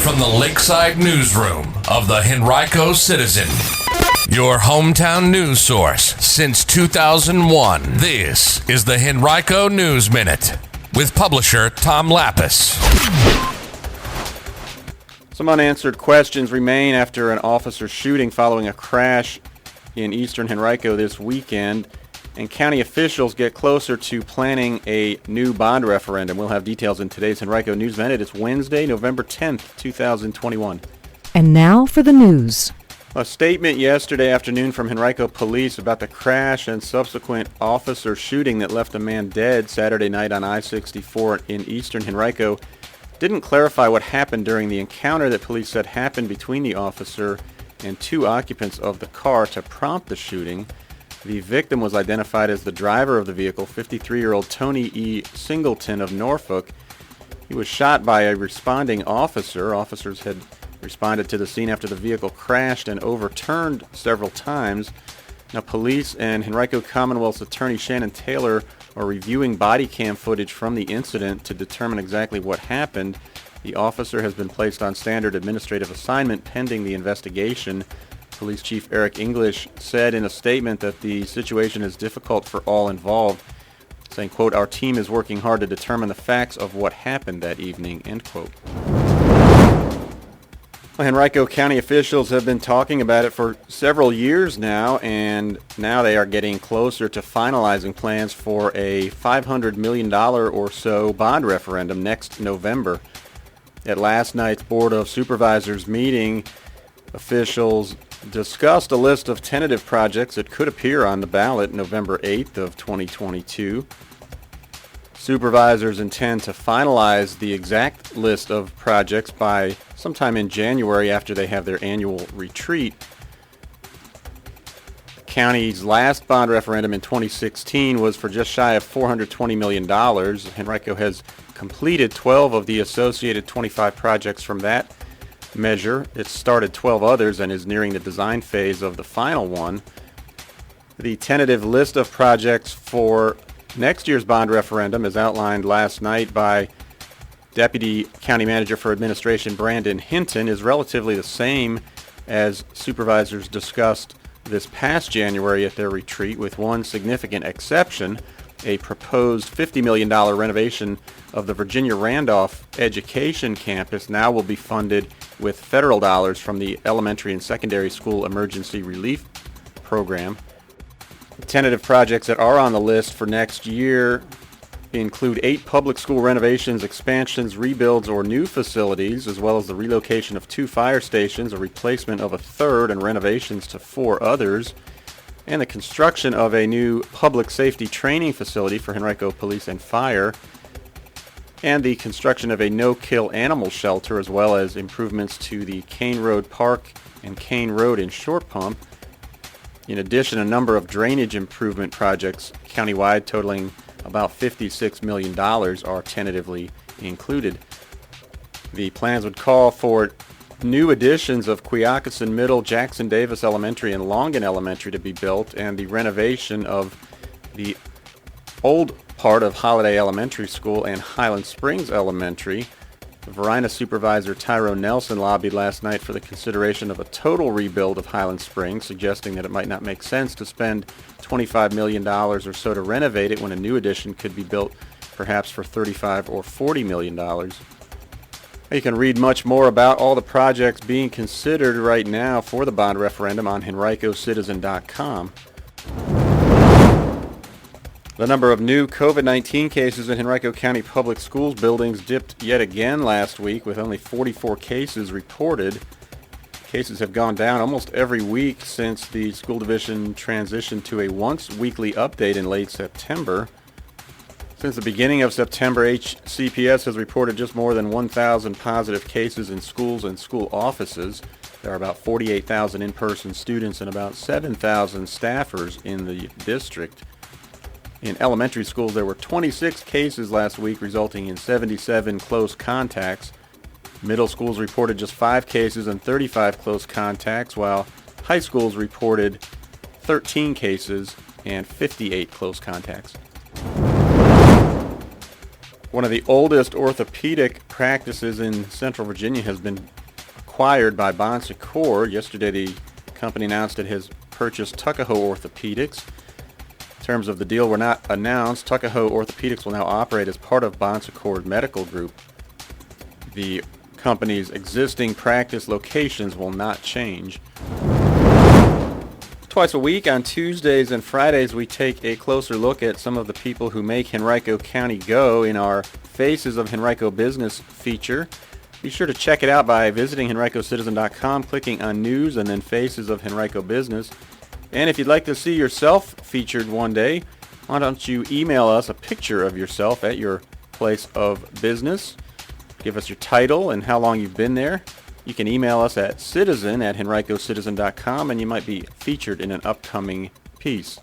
from the Lakeside Newsroom of the Henrico Citizen, your hometown news source since 2001. This is the Henrico News Minute with publisher Tom Lapis. Some unanswered questions remain after an officer shooting following a crash in Eastern Henrico this weekend, and county officials get closer to planning a new bond referendum. We'll have details in today's Henrico News Minute. It's Wednesday, November 10th, 2021. And now for the news. A statement yesterday afternoon from Henrico Police about the crash and subsequent officer shooting that left a man dead Saturday night on I-64 in Eastern Henrico didn't clarify what happened during the encounter that police said happened between the officer and two occupants of the car to prompt the shooting. The victim was identified as the driver of the vehicle, 53-year-old Tony E. Singleton of Norfolk. He was shot by a responding officer. Officers had responded to the scene after the vehicle crashed and overturned several times. Now, police and Henrico Commonwealth's attorney Shannon Taylor are reviewing body cam footage from the incident to determine exactly what happened. The officer has been placed on standard administrative assignment pending the investigation. Police Chief Eric English said in a statement that the situation is difficult for all involved, saying, quote, "Our team is working hard to determine the facts of what happened that evening," end quote. Well, Henrico County officials have been talking about it for several years now, and now they are getting closer to finalizing plans for a $500 million or so bond referendum next November. At last night's Board of Supervisors meeting, officials discussed a list of tentative projects that could appear on the ballot November 8th of 2022. Supervisors intend to finalize the exact list of projects by sometime in January after they have their annual retreat. The county's last bond referendum in 2016 was for just shy of $420 million. Henrico has completed 12 of the associated 25 projects from that measure. It started 12 others and is nearing the design phase of the final one. The tentative list of projects for next year's bond referendum, as outlined last night by Deputy County Manager for Administration Brandon Hinton, is relatively the same as supervisors discussed this past January at their retreat, with one significant exception: a proposed $50 million renovation of the Virginia Randolph Education Campus now will be funded with federal dollars from the Elementary and Secondary School Emergency Relief Program. The tentative projects that are on the list for next year include 8 public school renovations, expansions, rebuilds, or new facilities, as well as the relocation of 2 fire stations, a replacement of a third, and renovations to 4 others, and the construction of a new public safety training facility for Henrico Police and Fire, and the construction of a no-kill animal shelter, as well as improvements to the Kane Road Park and Kane Road in Short Pump. In addition, a number of drainage improvement projects countywide totaling about $56 million are tentatively included. The plans would call for new additions of Quioccasin Middle, Jackson Davis Elementary, and Longan Elementary to be built, and the renovation of the old part of Holiday Elementary School and Highland Springs Elementary. Verina Supervisor Tyrone Nelson lobbied last night for the consideration of a total rebuild of Highland Springs, suggesting that it might not make sense to spend $25 million or so to renovate it when a new addition could be built perhaps for $35 or $40 million. You can read much more about all the projects being considered right now for the bond referendum on henricocitizen.com. The number of new COVID-19 cases in Henrico County Public Schools buildings dipped yet again last week, with only 44 cases reported. Cases have gone down almost every week since the school division transitioned to a once-weekly update in late September. Since the beginning of September, HCPS has reported just more than 1,000 positive cases in schools and school offices. There are about 48,000 in-person students and about 7,000 staffers in the district. In elementary schools, there were 26 cases last week, resulting in 77 close contacts. Middle schools reported just 5 cases and 35 close contacts, while high schools reported 13 cases and 58 close contacts. One of the oldest orthopedic practices in Central Virginia has been acquired by Bon Secours. Yesterday, the company announced it has purchased Tuckahoe Orthopedics. Terms of the deal were not announced. Tuckahoe Orthopedics will now operate as part of Secours Medical Group. The company's existing practice locations will not change. Twice a week on Tuesdays and Fridays, we take a closer look at some of the people who make Henrico County go in our Faces of Henrico Business feature. Be sure to check it out by visiting henricocitizen.com, clicking on News, and then Faces of Henrico Business. And if you'd like to see yourself featured one day, why don't you email us a picture of yourself at your place of business. Give us your title and how long you've been there. You can email us at citizen@henricocitizen.com, and you might be featured in an upcoming piece.